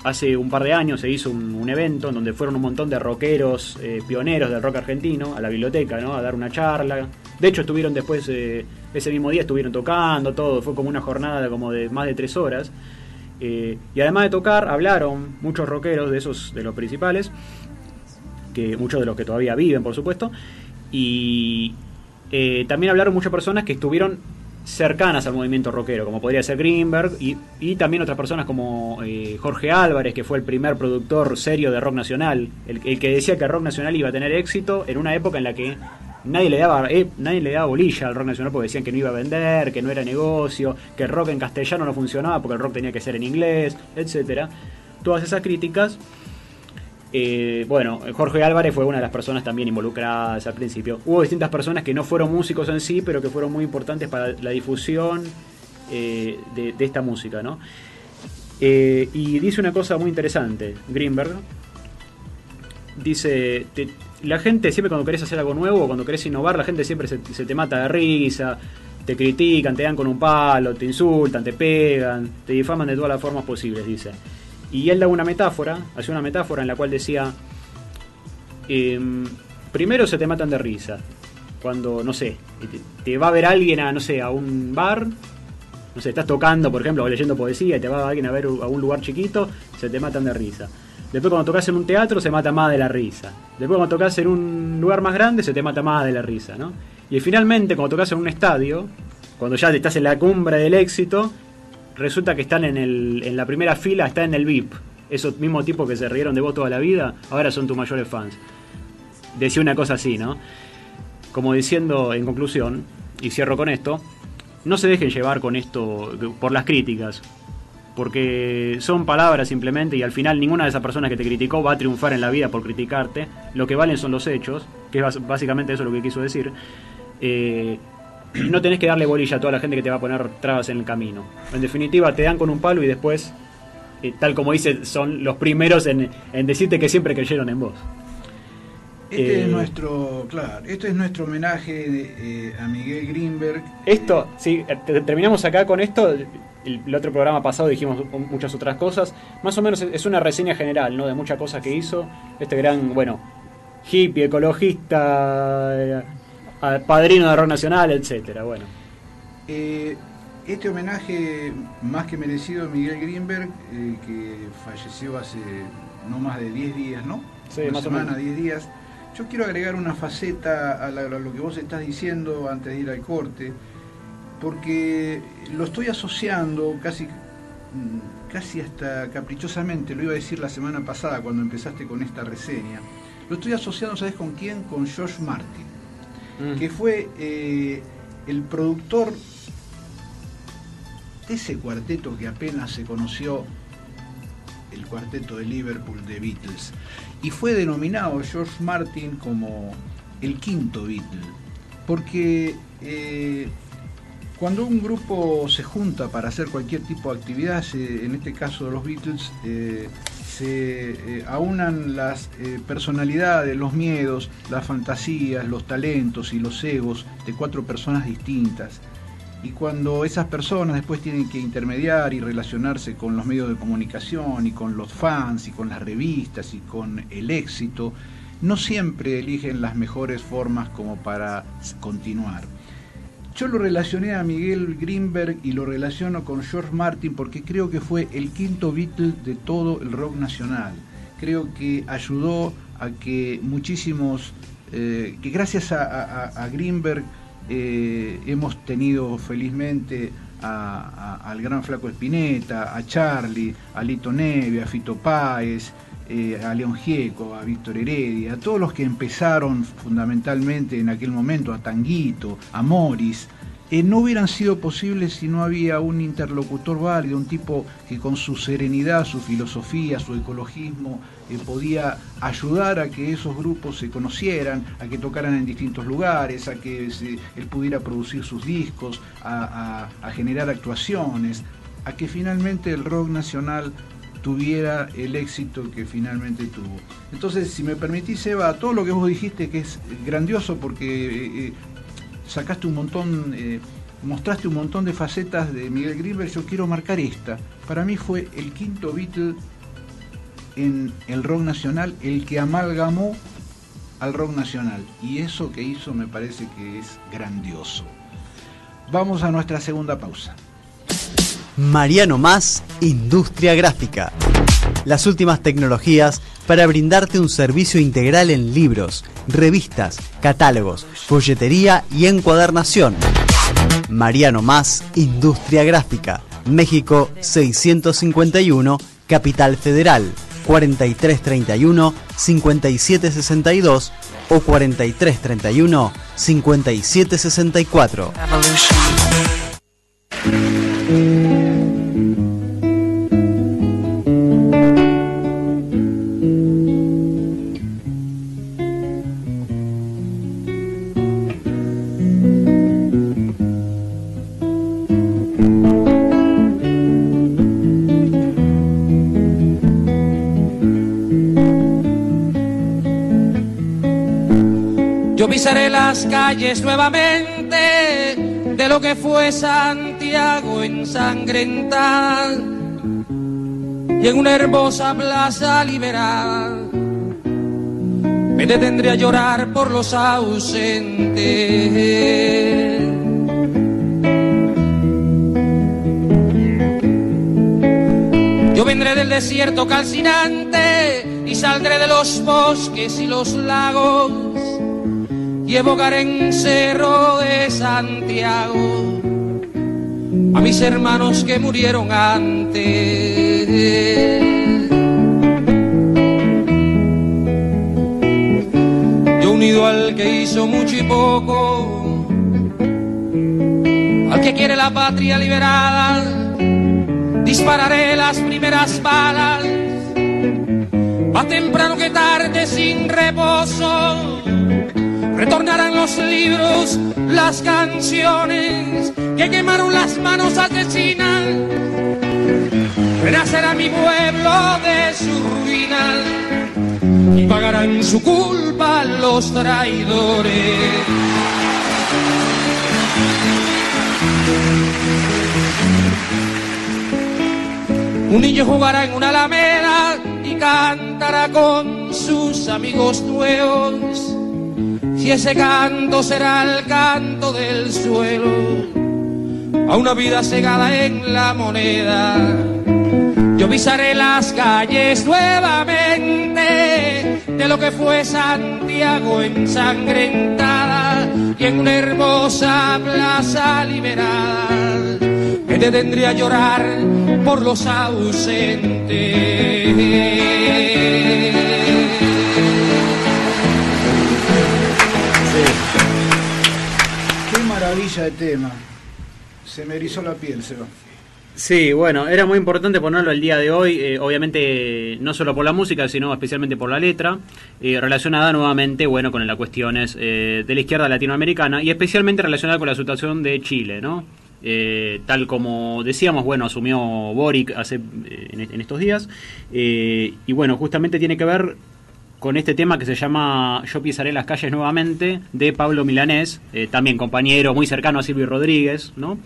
hace un par de años se hizo un evento en donde fueron un montón de rockeros pioneros del rock argentino a la biblioteca, ¿no? A dar una charla. De hecho estuvieron después, ese mismo día estuvieron tocando, todo, fue como una jornada como de más de 3 horas. Y además de tocar, hablaron muchos rockeros de esos, de los principales, que muchos de los que todavía viven, por supuesto, y también hablaron muchas personas que estuvieron cercanas al movimiento rockero, como podría ser Greenberg, y también otras personas como Jorge Álvarez, que fue el primer productor serio de rock nacional, el que decía que el rock nacional iba a tener éxito en una época en la que nadie le daba bolilla al rock nacional porque decían que no iba a vender, que no era negocio, que el rock en castellano no funcionaba porque el rock tenía que ser en inglés, etcétera. Todas esas críticas. Bueno, Jorge Álvarez fue una de las personas también involucradas al principio. Hubo distintas personas que no fueron músicos en sí, pero que fueron muy importantes para la difusión de esta música, ¿no? Y dice una cosa muy interesante, Greenberg. Dice, la gente siempre cuando querés hacer algo nuevo o cuando querés innovar, la gente siempre se te mata de risa, te critican, te dan con un palo, te insultan, te pegan, te difaman de todas las formas posibles, dice. Y él da una metáfora, hace una metáfora en la cual decía, primero se te matan de risa, cuando, no sé, te va a ver alguien a, no sé, a un bar, no sé, estás tocando, por ejemplo, o leyendo poesía, y te va alguien a ver a un lugar chiquito, se te matan de risa. Después cuando tocas en un teatro se mata más de la risa. Después cuando tocas en un lugar más grande se te mata más de la risa, ¿no? Y finalmente cuando tocas en un estadio, cuando ya estás en la cumbre del éxito, resulta que están en la primera fila, está en el VIP. Esos mismos tipos que se rieron de vos toda la vida, ahora son tus mayores fans. Decía una cosa así, ¿no? Como diciendo, en conclusión, y cierro con esto, no se dejen llevar con esto por las críticas, porque son palabras simplemente y al final ninguna de esas personas que te criticó va a triunfar en la vida por criticarte. Lo que valen son los hechos, que es básicamente eso lo que quiso decir. No tenés que darle bolilla a toda la gente que te va a poner trabas en el camino. En definitiva, te dan con un palo y después, tal como dice, son los primeros en decirte que siempre creyeron en vos. Este es nuestro homenaje a Miguel Greenberg. Esto, sí, terminamos acá con esto. El otro programa pasado dijimos muchas otras cosas. Más o menos es una reseña general, ¿no? De muchas cosas que hizo. Este gran, bueno, hippie, ecologista, padrino de rock nacional, etcétera. Bueno. Este homenaje más que merecido a Miguel Greenberg, que falleció hace no más de 10 días, ¿no? Sí, una más semana, o menos. 10 días. Yo quiero agregar una faceta a lo que vos estás diciendo antes de ir al corte, porque lo estoy asociando casi hasta caprichosamente, lo iba a decir la semana pasada cuando empezaste con esta reseña. Lo estoy asociando, ¿sabes con quién? Con George Martin, que fue el productor de ese cuarteto que apenas se conoció, el cuarteto de Liverpool de Beatles, y fue denominado George Martin como el quinto Beatle, porque cuando un grupo se junta para hacer cualquier tipo de actividad, en este caso de los Beatles, se aunan las personalidades, los miedos, las fantasías, los talentos y los egos de 4 personas distintas. Y cuando esas personas después tienen que intermediar y relacionarse con los medios de comunicación y con los fans y con las revistas y con el éxito, no siempre eligen las mejores formas como para continuar. Yo lo relacioné a Miguel Greenberg y lo relaciono con George Martin porque creo que fue el quinto Beatle de todo el rock nacional. Creo que ayudó a que muchísimos, que gracias a Greenberg hemos tenido felizmente al gran Flaco Spinetta, a Charlie, a Lito Nebbia, a Fito Páez, a León Gieco, a Víctor Heredia, a todos los que empezaron fundamentalmente en aquel momento, a Tanguito, a Morris. No hubieran sido posibles si no había un interlocutor válido, un tipo que con su serenidad, su filosofía, su ecologismo, podía ayudar a que esos grupos se conocieran, a que tocaran en distintos lugares, a que él pudiera producir sus discos, a generar actuaciones, a que finalmente el rock nacional tuviera el éxito que finalmente tuvo. Entonces, si me permitís, Eva, todo lo que vos dijiste, que es grandioso porque sacaste un montón, mostraste un montón de facetas de Miguel Greenberg, yo quiero marcar esta. Para mí fue el quinto Beatle en el rock nacional, el que amalgamó al rock nacional. Y eso que hizo me parece que es grandioso. Vamos a nuestra segunda pausa. Mariano Mas, Industria Gráfica. Las últimas tecnologías para brindarte un servicio integral en libros, revistas, catálogos, folletería y encuadernación. Mariano Mas, Industria Gráfica. México 651, Capital Federal. 4331-5762 o 4331-5764. Pisaré las calles nuevamente de lo que fue Santiago ensangrentada y en una hermosa plaza liberal me detendré a llorar por los ausentes. Yo vendré del desierto calcinante y saldré de los bosques y los lagos y evocaré en Cerro de Santiago a mis hermanos que murieron antes. Yo unido al que hizo mucho y poco, al que quiere la patria liberada, dispararé las primeras balas, más temprano que tarde sin reposo. Retornarán los libros, las canciones que quemaron las manos asesinas. Renacerá mi pueblo de su ruina y pagarán su culpa los traidores. Un niño jugará en una alameda y cantará con sus amigos nuevos. Si ese canto será el canto del suelo, a una vida cegada en la moneda. Yo pisaré las calles nuevamente de lo que fue Santiago ensangrentada y en una hermosa plaza liberada me detendré a llorar por los ausentes. Maravilla de tema. Se me erizó la piel, Seba. Sí, bueno, era muy importante ponerlo el día de hoy, obviamente no solo por la música, sino especialmente por la letra, relacionada nuevamente, bueno, con las cuestiones de la izquierda latinoamericana y especialmente relacionada con la situación de Chile, ¿no? Tal como decíamos, bueno, asumió Boric en estos días, y bueno, justamente tiene que ver con este tema que se llama Yo pisaré las calles nuevamente, de Pablo Milanés, también compañero muy cercano a Silvio Rodríguez, ¿no?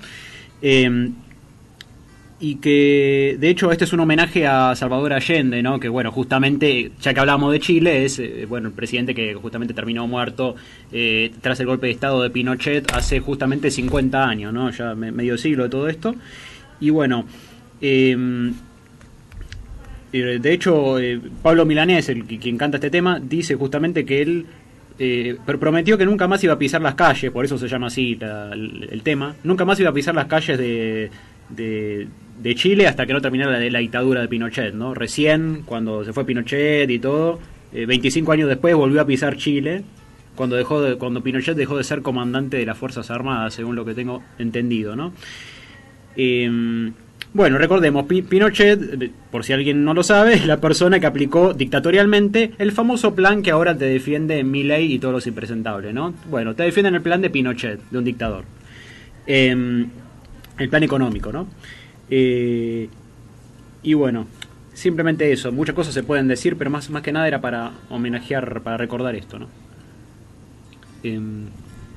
Y que de hecho este es un homenaje a Salvador Allende, ¿no? Que bueno, justamente, ya que hablamos de Chile, es bueno, el presidente que justamente terminó muerto tras el golpe de estado de Pinochet hace justamente 50 años, ¿no? Ya medio siglo de todo esto. Y bueno, de hecho, Pablo Milanés, quien canta este tema, dice justamente que él prometió que nunca más iba a pisar las calles, por eso se llama así el tema, nunca más iba a pisar las calles de Chile hasta que no terminara la dictadura de Pinochet, ¿no? Recién, cuando se fue Pinochet y todo, 25 años después volvió a pisar Chile, cuando Pinochet dejó de ser comandante de las Fuerzas Armadas, según lo que tengo entendido, ¿no? Bueno, recordemos, Pinochet, por si alguien no lo sabe, es la persona que aplicó dictatorialmente el famoso plan que ahora te defiende Milei y todos los impresentables, ¿no? Bueno, te defienden el plan de Pinochet, de un dictador. El plan económico, ¿no? Y bueno, simplemente eso. Muchas cosas se pueden decir, pero más que nada era para homenajear, para recordar esto, ¿no?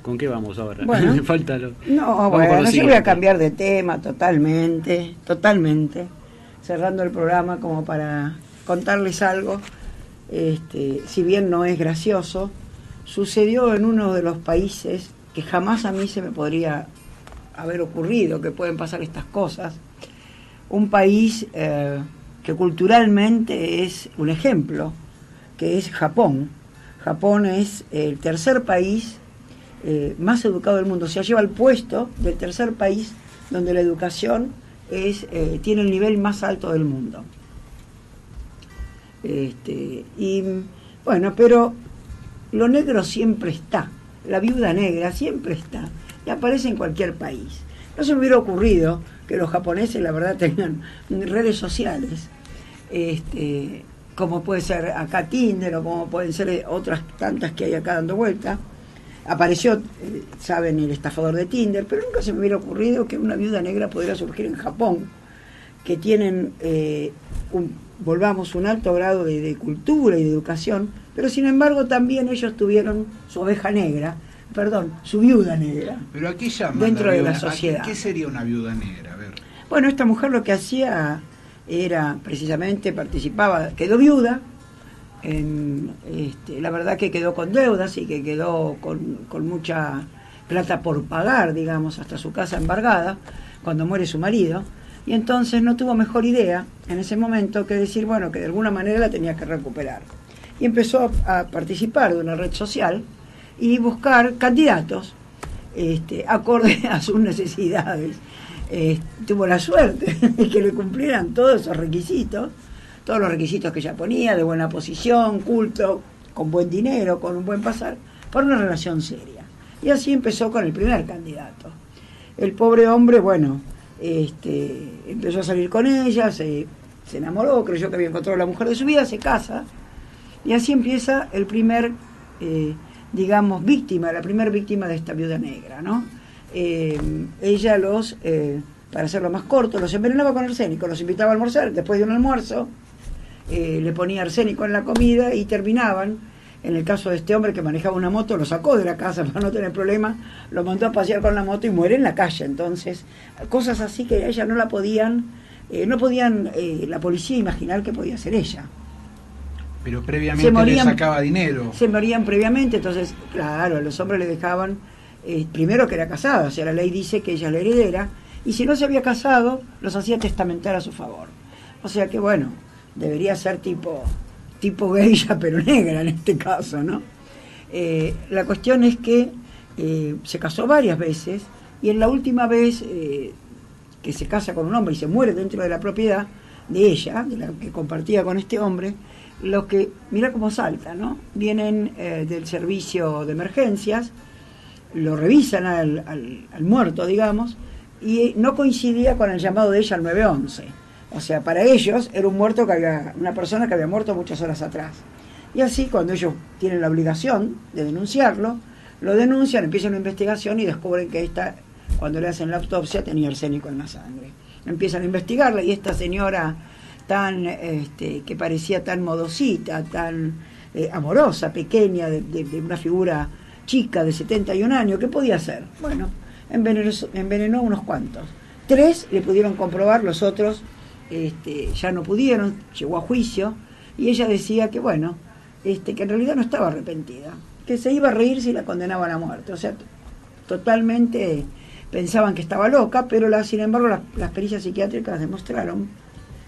¿Con qué vamos ahora? Bueno, Me falta lo... No, bueno, yo voy a cambiar de tema totalmente, cerrando el programa como para contarles algo, si bien no es gracioso, sucedió en uno de los países que jamás a mí se me podría haber ocurrido que pueden pasar estas cosas. Un país que culturalmente es un ejemplo, que es Japón. Japón es el tercer país más educado del mundo, o sea, lleva el puesto del tercer país donde la educación tiene el nivel más alto del mundo. Y bueno, pero lo negro siempre está, la viuda negra siempre está, y aparece en cualquier país. No se me hubiera ocurrido que los japoneses, la verdad, tengan redes sociales, como puede ser acá Tinder, o como pueden ser otras tantas que hay acá dando vuelta. Apareció, saben, el estafador de Tinder, pero nunca se me hubiera ocurrido que una viuda negra pudiera surgir en Japón, que tienen, un alto grado de cultura y de educación, pero sin embargo también ellos tuvieron su oveja negra, su viuda negra. Pero aquí llaman dentro de la viuda, sociedad. ¿Qué sería una viuda negra? A ver. Bueno, esta mujer lo que hacía era, precisamente, quedó viuda, la verdad que quedó con deudas y que quedó con mucha plata por pagar, digamos, hasta su casa embargada, cuando muere su marido, y entonces no tuvo mejor idea en ese momento que decir, bueno, que de alguna manera la tenía que recuperar. Y empezó a participar de una red social y buscar candidatos acorde a sus necesidades. Tuvo la suerte de que le cumplieran todos esos requisitos, todos los requisitos que ella ponía, de buena posición, culto, con buen dinero, con un buen pasar, por una relación seria. Y así empezó con el primer candidato. El pobre hombre, bueno, empezó a salir con ella, se enamoró, creyó que había encontrado la mujer de su vida, se casa, y así empieza el primer, la primera víctima de esta viuda negra, ¿no? Ella para hacerlo más corto, los envenenaba con arsénico, los invitaba a almorzar, después de un almuerzo, le ponía arsénico en la comida y terminaban. En el caso de este hombre que manejaba una moto, lo sacó de la casa para no tener problema, lo mandó a pasear con la moto y muere en la calle. Entonces, cosas así que ella no podían la policía imaginar que podía ser ella. Pero previamente le sacaba dinero. Se morían previamente, entonces, claro, los hombres le dejaban, primero que era casada, o sea, la ley dice que ella es la heredera, y si no se había casado, los hacía testamentar a su favor. O sea que, bueno, debería ser tipo geisha, pero negra en este caso, ¿no? La cuestión es que se casó varias veces, y en la última vez que se casa con un hombre y se muere dentro de la propiedad de ella, de la que compartía con este hombre, mira cómo salta, ¿no? Vienen del servicio de emergencias, lo revisan al muerto, digamos, y no coincidía con el llamado de ella al 911. O sea, para ellos era una persona que había muerto muchas horas atrás. Y así, cuando ellos tienen la obligación de denunciarlo, lo denuncian, empiezan una investigación y descubren que cuando le hacen la autopsia, tenía arsénico en la sangre. Empiezan a investigarla y esta señora que parecía tan modosita, tan amorosa, pequeña, de una figura chica de 71 años, ¿qué podía hacer? Bueno, envenenó unos cuantos. 3 le pudieron comprobar, los otros ya no pudieron, llegó a juicio, y ella decía que bueno, que en realidad no estaba arrepentida, que se iba a reír si la condenaban a muerte. O sea, totalmente pensaban que estaba loca, pero sin embargo las pericias psiquiátricas demostraron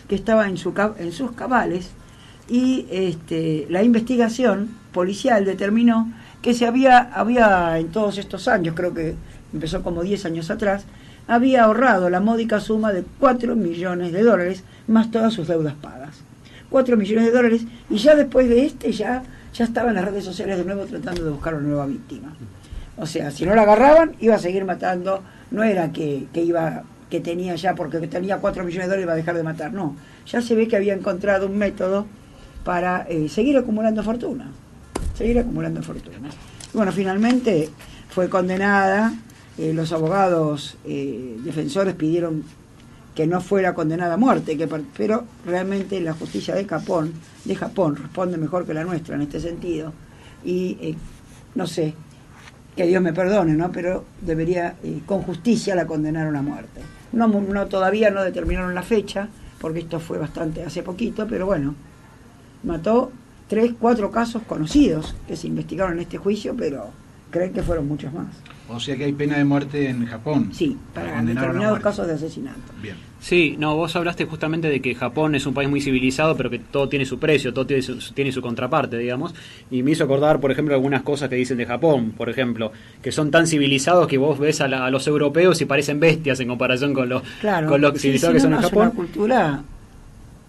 que estaba en sus cabales, y la investigación policial determinó que se había en todos estos años, creo que empezó como 10 años atrás, había ahorrado la módica suma de $4 millones, más todas sus deudas pagas. $4 millones, y ya después de ya estaba en las redes sociales de nuevo tratando de buscar una nueva víctima. O sea, si no la agarraban, iba a seguir matando. No era que tenía ya, porque tenía $4 millones, iba a dejar de matar. No, ya se ve que había encontrado un método para seguir acumulando fortuna. Bueno, finalmente fue condenada. Los abogados defensores pidieron que no fuera condenada a muerte, pero realmente la justicia de Japón responde mejor que la nuestra en este sentido, y no sé, que Dios me perdone, ¿no? Pero debería, con justicia, la condenaron a muerte. Todavía no determinaron la fecha, porque esto fue bastante hace poquito, pero bueno, mató 3, 4 casos conocidos que se investigaron en este juicio, pero creen que fueron muchos más. O sea que hay pena de muerte en Japón. Sí, para condenar a determinados muerte. casos de asesinato. Bien. Sí, no, vos hablaste justamente de que Japón es un país muy civilizado, pero que todo tiene su precio, todo tiene su contraparte, digamos. Y me hizo acordar, por ejemplo, algunas cosas que dicen de Japón, por ejemplo, que son tan civilizados que vos ves a los europeos y parecen bestias en comparación con los civilizados que son en Es Japón. una cultura.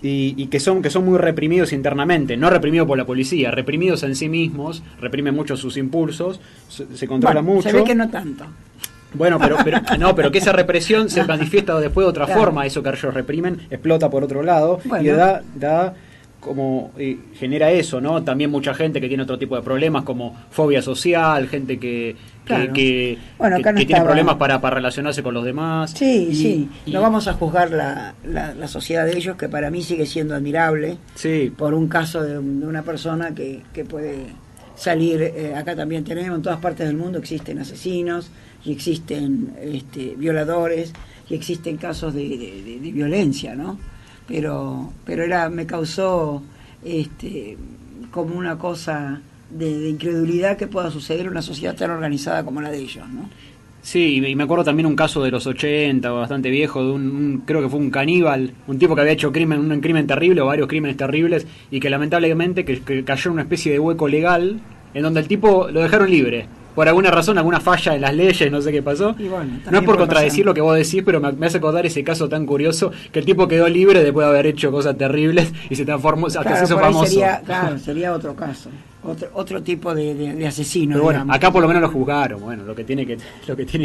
Y que son muy reprimidos internamente, no reprimidos por la policía, reprimidos en sí mismos, reprimen mucho sus impulsos, se controla Bueno, mucho. se ve que no tanto. Bueno, pero que esa represión se manifiesta después de otra forma, eso que ellos reprimen explota por otro lado, Bueno. y da como genera eso, ¿no? También mucha gente que tiene otro tipo de problemas como fobia social, gente que Claro. que Bueno, acá no tiene estaba. problemas para relacionarse con los demás. Sí, Y- sí. y- No vamos a juzgar la sociedad de ellos, que para mí sigue siendo admirable, Sí, por un caso de una persona que puede salir. Acá también tenemos, en todas partes del mundo existen asesinos, y existen violadores, y existen casos de violencia, ¿no? Pero me causó como una cosa de incredulidad que pueda suceder en una sociedad tan organizada como la de ellos, ¿no? sí, y me acuerdo también un caso de los 80, bastante viejo, de creo que fue un caníbal, un tipo que había hecho un crimen terrible o varios crímenes terribles, y que lamentablemente que cayó en una especie de hueco legal en donde el tipo lo dejaron libre. Por alguna razón, alguna falla en las leyes, no sé qué pasó. Y bueno, también No es por puede contradecir pasar. lo que vos decís, pero me hace acordar ese caso tan curioso que el tipo quedó libre después de haber hecho cosas terribles y se transformó, hasta se hizo por ahí famoso. sería otro caso, otro tipo de asesino. Pero bueno, digamos. acá por lo menos lo juzgaron, bueno, lo que tienen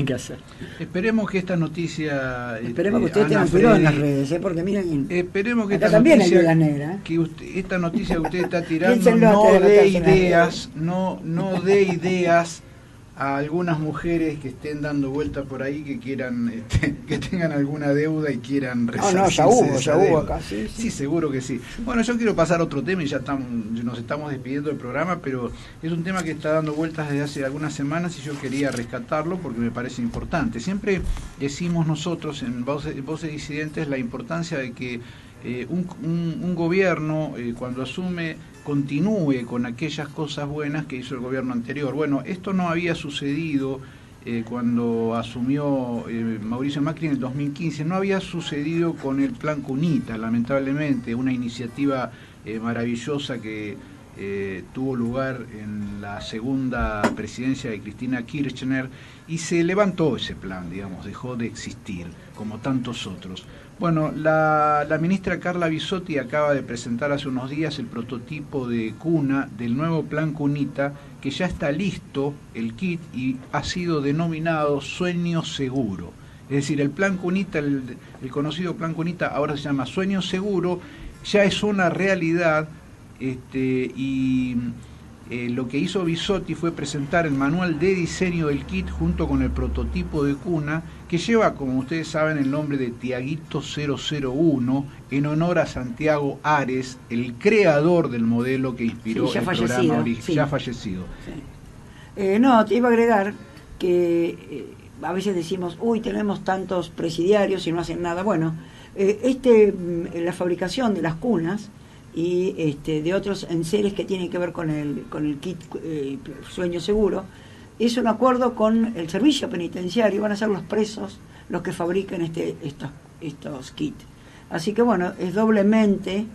que hacer. Esperemos que esta noticia... Esperemos que ustedes Ana tengan cuidado en las Freddy, redes, porque miren, Esperemos que acá esta también hay noticia, viudas negras. esta noticia que usted está tirando Piénsenlo no antes de dé meterse en las ideas, no dé ideas a algunas mujeres que estén dando vueltas por ahí, que quieran, que tengan alguna deuda y quieran No, resarcirse ya hubo, de esa ya hubo deuda. acá, sí. Sí, seguro que sí. Bueno, yo quiero pasar a otro tema y ya nos estamos despidiendo del programa, pero es un tema que está dando vueltas desde hace algunas semanas y yo quería rescatarlo porque me parece importante. Siempre decimos nosotros en Voces Disidentes la importancia de que un gobierno, cuando asume, continúe con aquellas cosas buenas que hizo el gobierno anterior. Bueno, esto no había sucedido cuando asumió Mauricio Macri en el 2015, no había sucedido con el Plan Cunita, lamentablemente, una iniciativa maravillosa que tuvo lugar en la segunda presidencia de Cristina Kirchner, y se levantó ese plan, digamos, dejó de existir, como tantos otros. Bueno, la ministra Carla Bisotti acaba de presentar hace unos días el prototipo de cuna del nuevo Plan Cunita, que ya está listo, el kit, y ha sido denominado Sueño Seguro. Es decir, el Plan Cunita, el conocido Plan Cunita, ahora se llama Sueño Seguro, ya es una realidad, lo que hizo Bisotti fue presentar el manual de diseño del kit junto con el prototipo de cuna, que lleva, como ustedes saben, el nombre de Tiaguito 001, en honor a Santiago Ares, el creador del modelo que inspiró Sí, ya el fallecido, programa original, sí. ya fallecido. Sí. No, te iba a agregar que a veces decimos, uy, tenemos tantos presidiarios y no hacen nada. Bueno, la fabricación de las cunas y de otros enseres que tienen que ver con el kit Sueño Seguro, es un acuerdo con el servicio penitenciario, van a ser los presos los que fabriquen estos kits. Así que bueno, es doblemente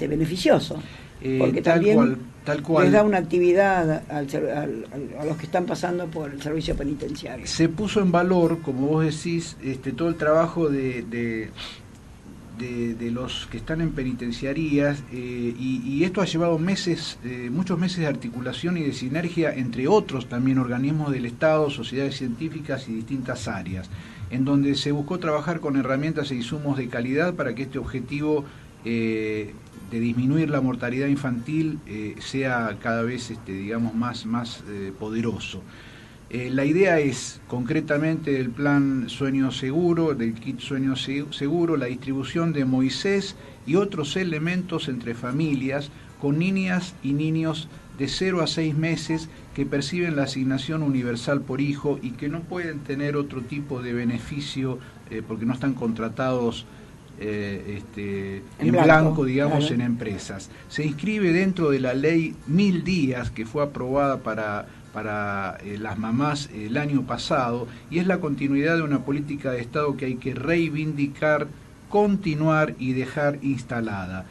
beneficioso, porque también tal cual. les da una actividad a los que están pasando por el servicio penitenciario. Se puso en valor, como vos decís, todo el trabajo de los que están en penitenciarías, y esto ha llevado muchos meses de articulación y de sinergia entre otros también organismos del Estado, sociedades científicas y distintas áreas, en donde se buscó trabajar con herramientas e insumos de calidad para que este objetivo de disminuir la mortalidad infantil sea cada vez más poderoso. La idea es, concretamente, del plan Sueño Seguro, del kit Sueño Seguro, la distribución de Moisés y otros elementos entre familias con niñas y niños de 0 a 6 meses que perciben la asignación universal por hijo y que no pueden tener otro tipo de beneficio porque no están contratados en blanco, digamos, claro, en empresas. Se inscribe dentro de la ley 1000 días que fue aprobada para las mamás el año pasado, y es la continuidad de una política de Estado que hay que reivindicar, continuar y dejar instalada.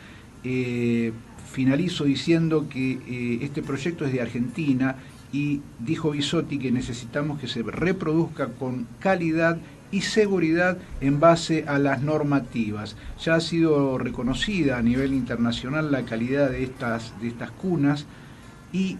Finalizo diciendo que este proyecto es de Argentina y dijo Bisotti que necesitamos que se reproduzca con calidad y seguridad en base a las normativas. Ya ha sido reconocida a nivel internacional la calidad de estas cunas y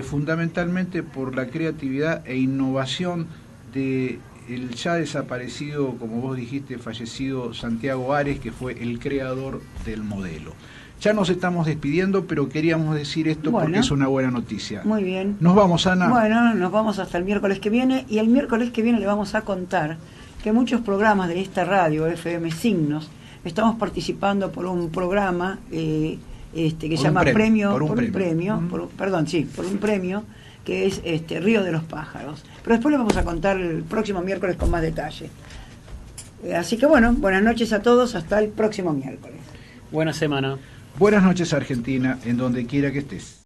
fundamentalmente por la creatividad e innovación de el ya desaparecido, como vos dijiste, fallecido Santiago Ares, que fue el creador del modelo. Ya nos estamos despidiendo, pero queríamos decir esto porque es una buena noticia. Muy bien. Nos vamos, Ana. Bueno, nos vamos hasta el miércoles que viene, y el miércoles que viene le vamos a contar que muchos programas de esta radio, FM Signos, estamos participando por un programa que se llama Premio, por un premio que es Río de los Pájaros. Pero después le vamos a contar el próximo miércoles con más detalle. Así que bueno, buenas noches a todos, hasta el próximo miércoles. Buena semana. Buenas noches, Argentina, en donde quiera que estés.